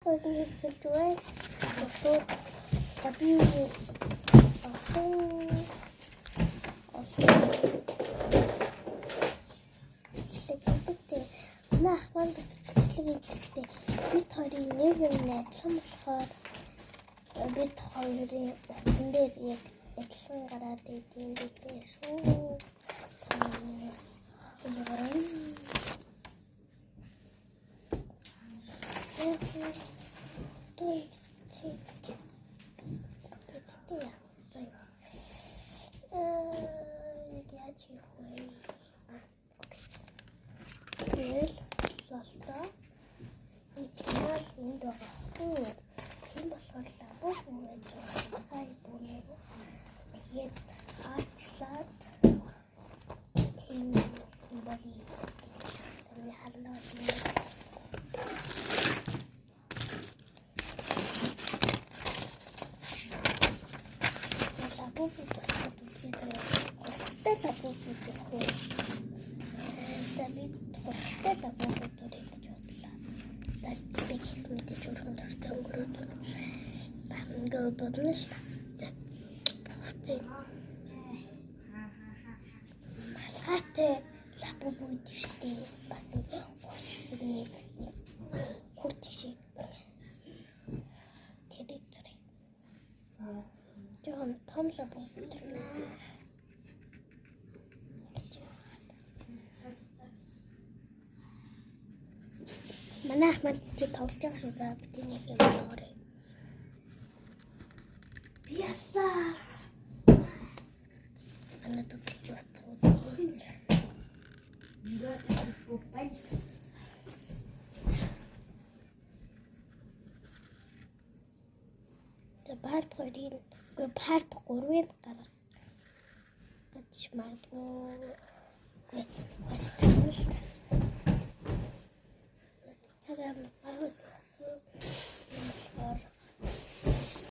Багтуудын хэлсэлж байна. Тэгээд би бичлэг хийдэгтэй. Нах маань бас бичлэг хийдэгтэй. Бид хоёрын нэг юм адилхан болохоор бид хоёрын утсан дээр яг адилхан гараад идэв гэдэг шүү. Танаас уулзаарай. Той чиг. Яаж хийх вэ? Тэгэл лолтой. Игнал энд байгаа. Тийм болохоор лабо гэж хай бүүнээ. Тэгээд аачлаад тийм боли. Тэний харлаа. Лабо гэж лабо гэж хөө. Тэний хөлтэй лабо гэж бодлоо. Тэгээд мэдээж өөрхөн дуртай өнгөрөөд ингээ бодлоо л та. Масгатай лабо бууд штий бас усны хурд шиг тэрэг зүрэг. Жон том лабо байна. Манай ахмад чи тоглож байгаа шүү. За би нэг юм оорой. Ясаа. Ана тоглож байгаа. Парт 2-ын парт 3-ын гарах гэж магадгүй. Бас цагаан